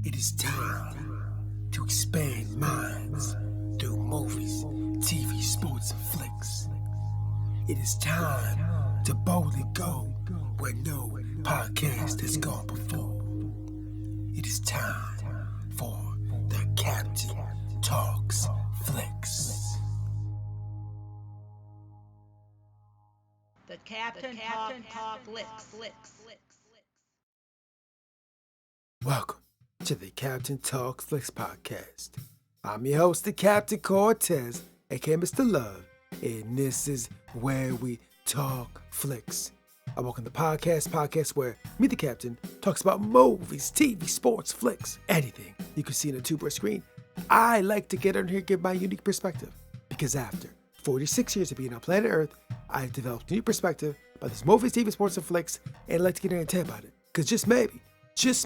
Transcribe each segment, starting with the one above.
It is time to expand minds through movies, TV, sports, and flicks. It is time to boldly go where no podcast has gone before. It is time for the Captain Talks Flicks. The Captain Talk Flicks. Welcome to the Captain Talks Flicks podcast. I'm your host, the Captain Cortez, aka Mr. Love, and this is where we talk flicks. I welcome the podcast where me, the Captain, talks about movies, TV, sports, flicks, anything you can see on a two-bird screen. I like to get on here and give my unique perspective, because after 46 years of being on planet Earth, I've developed a new perspective about this movies, TV, sports, and flicks, and I'd like to get in and tell about it. Because just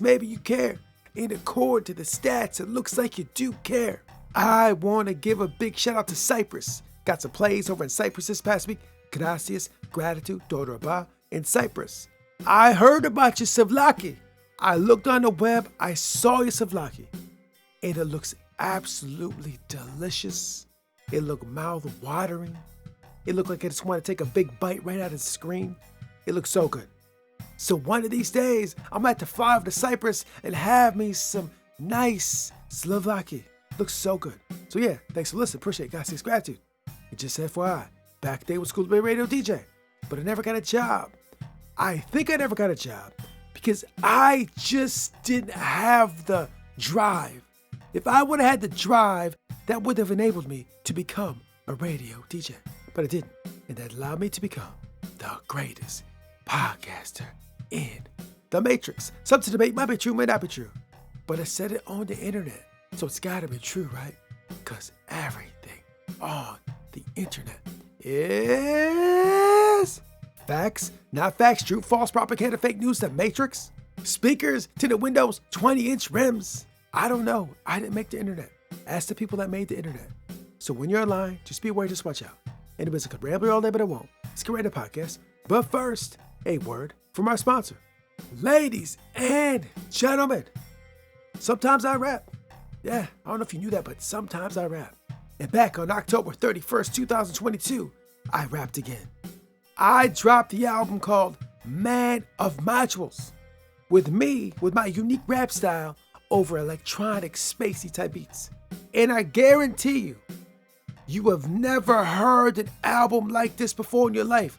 maybe you care. In accord to the stats, it looks like you do care. I want to give a big shout out to Cyprus. Got some plays over in Cyprus this past week. Gracias, gratitude, Dora Ba, in Cyprus. I heard about your souvlaki. I looked on the web, I saw your souvlaki. And it looks absolutely delicious. It looked mouth-watering. It looked like I just want to take a big bite right out of the screen. It looked so good. So one of these days, I'm gonna have to fly over to Cyprus and have me some nice souvlaki. Looks so good. So yeah, thanks for listening. Appreciate it. Gracias, gratitude. And just FYI, back then was School Bay Radio DJ, but I never got a job. I think I never got a job because I just didn't have the drive. If I would have had the drive, that would have enabled me to become a radio DJ. But I didn't. And that allowed me to become the greatest podcaster in the Matrix. Some to debate might be true, might not be true. But I said it on the internet. So it's gotta be true, right? Because everything on the internet is facts, not facts, true, false, propaganda, fake news, the Matrix. Speakers, tinted windows, 20-inch rims. I don't know. I didn't make the internet. Ask the people that made the internet. So when you're online, just be aware, just watch out. Anyways, I could ramble all day, but I won't. Let's get right to the podcast. But first, a word from our sponsor. Ladies and gentlemen, sometimes I rap. Yeah, I don't know if you knew that, but sometimes I rap. And back on October 31st, 2022, I rapped again. I dropped the album called Man of Modules. With me, with my unique rap style over electronic, spacey type beats. And I guarantee you have never heard an album like this before in your life.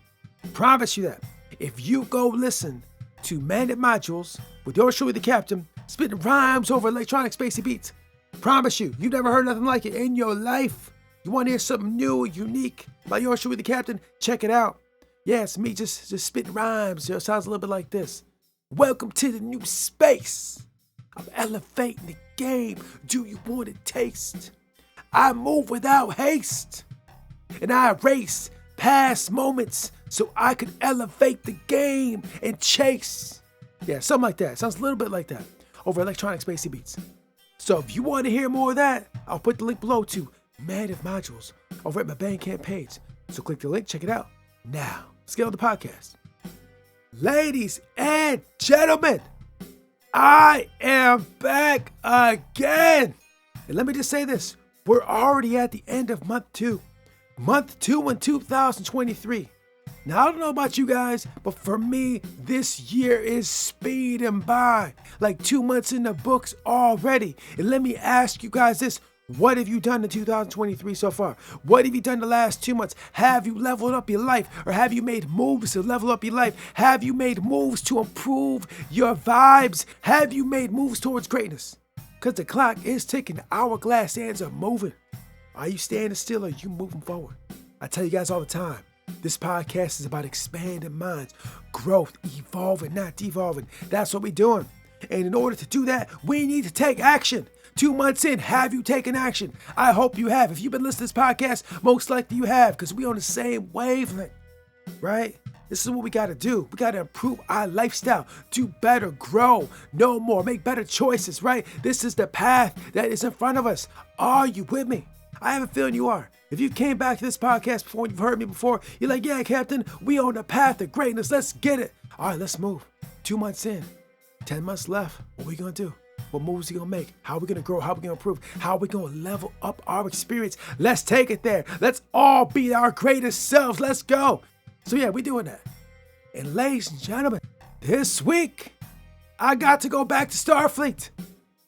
Promise you that. If you go listen to Man of Modules with yours truly, the Captain, spitting rhymes over electronic, spacey beats, promise you've never heard nothing like it in your life. You want to hear something new, unique by yours truly, the Captain? Check it out. Yeah, it's me just spitting rhymes. It sounds a little bit like this. Welcome to the new space. I'm elevating the game. Do you want to taste? I move without haste. And I erase past moments so I could elevate the game and chase. Yeah, something like that. Sounds a little bit like that over electronic spacey beats. So if you want to hear more of that, I'll put the link below to Man of Modules over at my Bandcamp page. So click the link, check it out. Now, let's get on the podcast. Ladies and gentlemen, I am back again. And let me just say this. We're already at the end of month 2. Month 2 in 2023. Now, I don't know about you guys, but for me, this year is speeding by. Like 2 months in the books already. And let me ask you guys this. What have you done in 2023 so far? What have you done the last 2 months? Have you leveled up your life? Or have you made moves to level up your life? Have you made moves to improve your vibes? Have you made moves towards greatness? Because the clock is ticking. The hourglass hands are moving. Are you standing still or are you moving forward? I tell you guys all the time, this podcast is about expanding minds, growth, evolving, not devolving. That's what we're doing. And in order to do that, we need to take action. 2 months in, have you taken action? I hope you have. If you've been listening to this podcast, most likely you have, because we're on the same wavelength, right? This is what we got to do. We got to improve our lifestyle, do better, grow, know more, make better choices, right? This is the path that is in front of us. Are you with me? I have a feeling you are. If you came back to this podcast before and you've heard me before, you're like, yeah, Captain, we on the path of greatness. Let's get it. All right, let's move. 2 months in, 10 months left. What are we going to do? What moves we gonna make? How we gonna grow? How we gonna improve? How we gonna level up our experience? Let's take it there. Let's all be our greatest selves. Let's go. So yeah, we doing that. And ladies and gentlemen, this week, I got to go back to Starfleet.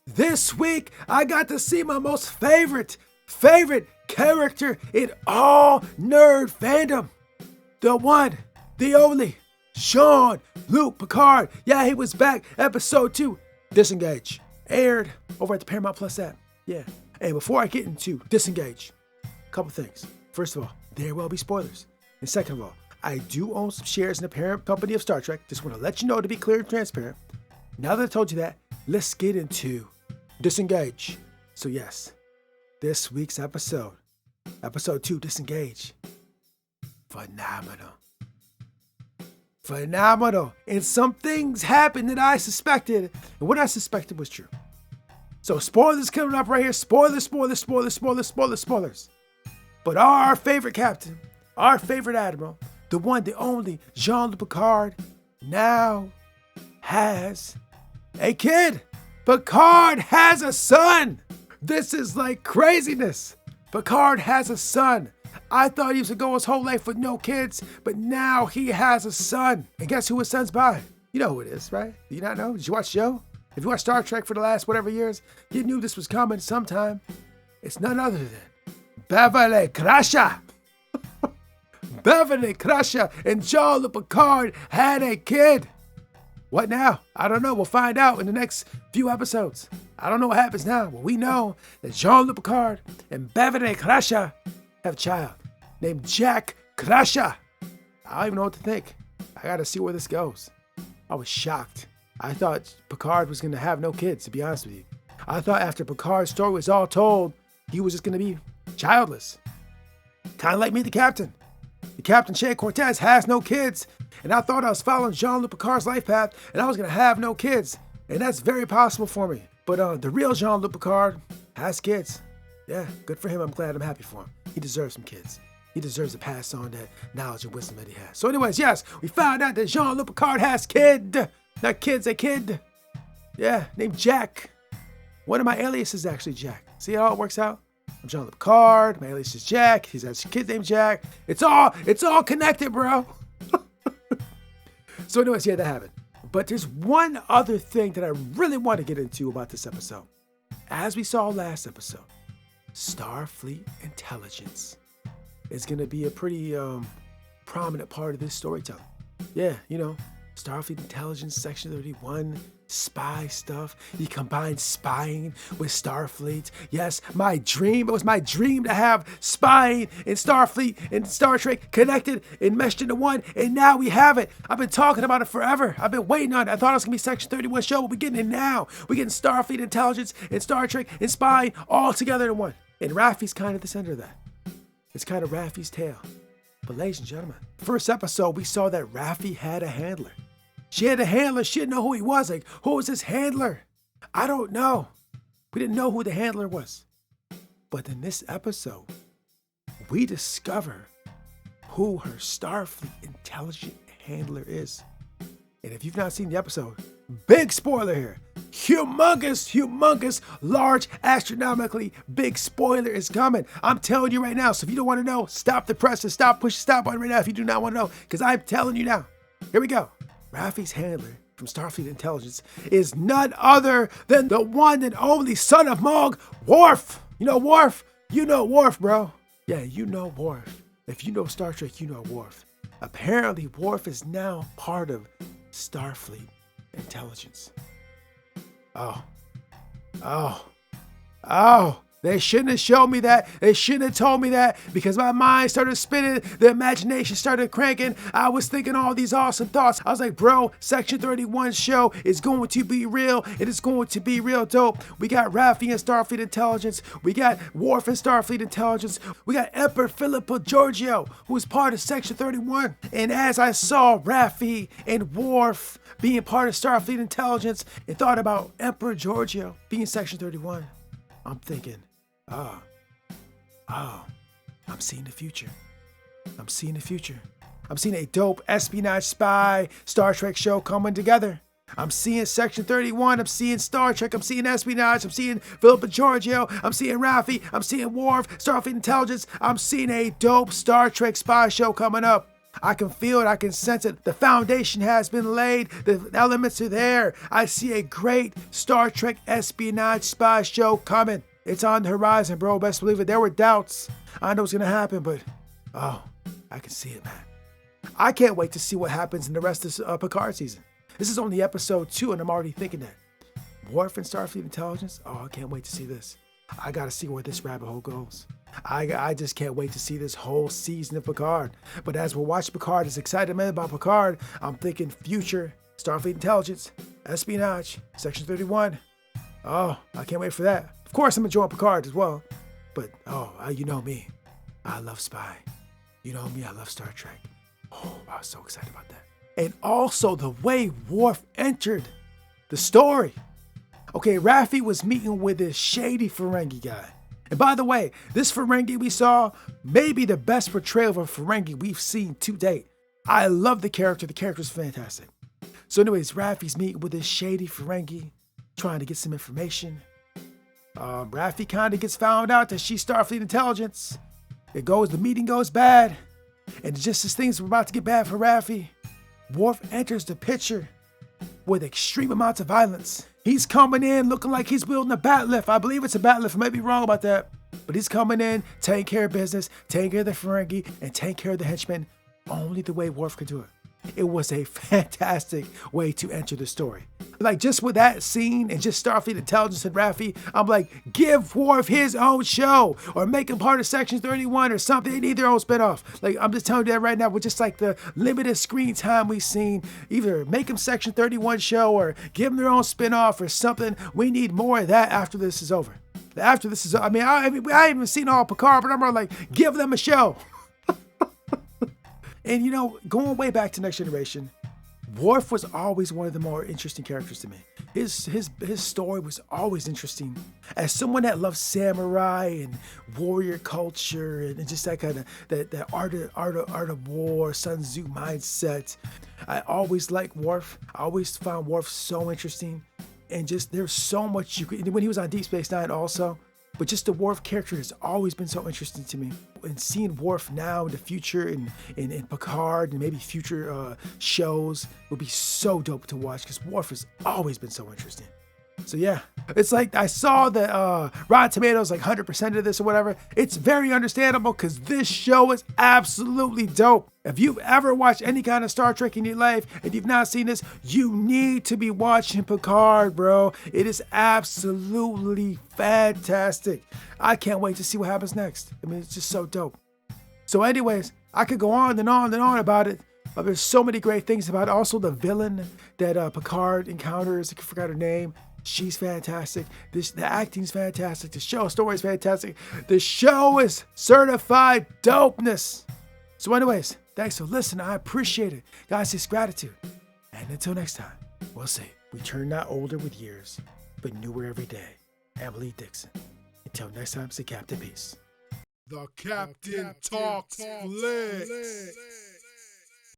This week, I got to see my most favorite character in all nerd fandom. The one, the only, Jean-Luc Picard. Yeah, he was back. Episode 2, Disengage. Aired over at the Paramount Plus app. Yeah. And before I get into Disengage, a couple things. First of all, there will be spoilers. And second of all, I do own some shares in the parent company of Star Trek. Just want to let you know to be clear and transparent. Now that I told you that, let's get into Disengage. So yes, this week's episode 2, Disengage. Phenomenal. And some things happened that I suspected, and what I suspected was true. So spoilers coming up right here. Spoilers. But our favorite captain, our favorite admiral, the one, the only, Jean-Luc Picard, now has a kid. Picard has a son. This is like craziness. Picard has a son. I thought he was going to go his whole life with no kids, but now he has a son. And guess who his son's by? You know who it is, right? Do you not know? Did you watch the show? If you watched Star Trek for the last whatever years, you knew this was coming sometime. It's none other than Beverly Crusher. Beverly Crusher and Jean-Luc Picard had a kid. What now? I don't know. We'll find out in the next few episodes. I don't know what happens now, but we know that Jean-Luc Picard and Beverly Crusher have a child named Jack Crusher. I don't even know what to think. I gotta see where this goes. I was shocked. I thought Picard was gonna have no kids, to be honest with you. I thought after Picard's story was all told, he was just gonna be childless. Kind of like me, the captain. The Captain Che Cortez has no kids, and I thought I was following Jean-Luc Picard's life path, and I was gonna have no kids, and that's very possible for me. But the real Jean-Luc Picard has kids. Yeah, good for him. I'm glad. I'm happy for him. He deserves some kids. He deserves to pass on that knowledge and wisdom that he has. So anyways, yes, we found out that Jean-Luc Picard has kid. Not kids, a kid. Yeah, named Jack. One of my aliases is actually Jack. See how it works out? I'm Jean-Luc Picard. My alias is Jack. He's got a kid named Jack. It's all connected, bro. So anyways, yeah, that happened. But there's one other thing that I really want to get into about this episode. As we saw last episode, Starfleet intelligence is going to be a pretty prominent part of this storytelling. Yeah, you know, Starfleet intelligence, Section 31, spy stuff. You combine spying with Starfleet. Yes, my dream. It was my dream to have spying and Starfleet and Star Trek connected and meshed into one. And now we have it. I've been talking about it forever. I've been waiting on it. I thought it was going to be Section 31 show, but we're getting it now. We're getting Starfleet intelligence and Star Trek and spying all together in one. And Raffi's kind of the center of that. It's kind of Raffi's tale. But ladies and gentlemen, first episode, we saw that Raffi had a handler. She had a handler. She didn't know who he was. Like, who was this handler? I don't know. We didn't know who the handler was. But in this episode, we discover who her Starfleet intelligent handler is. And if you've not seen the episode, big spoiler here. Humongous, large, astronomically big spoiler is coming. I'm telling you right now. So if you don't want to know, stop the press and push the stop button right now if you do not want to know. Because I'm telling you now. Here we go. Raffi's handler from Starfleet Intelligence is none other than the one and only son of Mog, Worf. You know Worf? You know Worf, bro. Yeah, you know Worf. If you know Star Trek, you know Worf. Apparently, Worf is now part of Starfleet Intelligence. Oh. They shouldn't have showed me that. They shouldn't have told me that because my mind started spinning. The imagination started cranking. I was thinking all these awesome thoughts. I was like, bro, Section 31 show is going to be real. It is going to be real dope. We got Raffi and Starfleet Intelligence. We got Worf and Starfleet Intelligence. We got Emperor Filippo Giorgio, who is part of Section 31. And as I saw Raffi and Worf being part of Starfleet Intelligence and thought about Emperor Giorgio being Section 31, I'm thinking, I'm seeing the future. I'm seeing a dope espionage spy Star Trek show coming together. I'm seeing Section 31, I'm seeing Star Trek, I'm seeing espionage, I'm seeing Philip and Giorgio, I'm seeing Raffi, I'm seeing Worf, Starfleet Intelligence, I'm seeing a dope Star Trek spy show coming up. I can feel it, I can sense it. The foundation has been laid, the elements are there. I see a great Star Trek espionage spy show coming. It's on the horizon, bro, best believe it. There were doubts. I know it's gonna happen, but oh, I can see it, man. I can't wait to see what happens in the rest of Picard season. This is only episode 2, and I'm already thinking that. Worf and Starfleet Intelligence? Oh, I can't wait to see this. I gotta see where this rabbit hole goes. I just can't wait to see this whole season of Picard. But as we're watching Picard, as excited man about Picard, I'm thinking future, Starfleet Intelligence, espionage, Section 31. Oh, I can't wait for that. Of course, I'm enjoying Picard as well. But, you know me. I love spy. You know me, I love Star Trek. Oh, I was so excited about that. And also the way Worf entered the story. Okay, Raffi was meeting with this shady Ferengi guy. And by the way, this Ferengi we saw may be the best portrayal of a Ferengi we've seen to date. I love the character. The character's fantastic. So anyways, Raffi's meeting with this shady Ferengi, trying to get some information. Raffi kind of gets found out that she's Starfleet Intelligence. The meeting goes bad. And just as things were about to get bad for Raffi, Worf enters the picture with extreme amounts of violence. He's coming in looking like he's building a bat lift. I believe it's a bat lift. I may be wrong about that. But he's coming in, taking care of business, taking care of the Ferengi, and taking care of the henchmen only the way Worf could do it. It was a fantastic way to enter the story. Like, just with that scene and just Starfleet Intelligence and Raffi, I'm like, give Worf his own show or make him part of Section 31 or something. They need their own spinoff. Like, I'm just telling you that right now, with just like the limited screen time we've seen, either make them Section 31 show or give them their own spinoff or something. We need more of that after this is over. After this is, I haven't even seen all Picard, but I'm like, give them a show. And you know, going way back to Next Generation, Worf was always one of the more interesting characters to me. His story was always interesting. As someone that loves samurai and warrior culture and just that kind of that art of war, Sun Tzu mindset, I always liked Worf. I always found Worf so interesting, and just there's so much you could. When he was on Deep Space Nine, also. But just the Worf character has always been so interesting to me. And seeing Worf now in the future in Picard and maybe future shows would be so dope to watch because Worf has always been so interesting. So yeah, it's like I saw that Rotten Tomatoes like 100% of this or whatever. It's very understandable because this show is absolutely dope. If you've ever watched any kind of Star Trek in your life and you've not seen this, you need to be watching Picard, bro. It is absolutely fantastic. I can't wait to see what happens next. I mean, it's just so dope. So anyways, I could go on and on and on about it. But there's so many great things about it. Also, the villain that Picard encounters, I forgot her name. She's fantastic. The acting's fantastic. The story's fantastic. The show is certified dopeness. So anyways, thanks for listening. I appreciate it. Guys, it's gratitude. And until next time, we'll see. We turn not older with years, but newer every day. Emily Dixon. Until next time, say Captain Peace. The Captain Talks Flicks.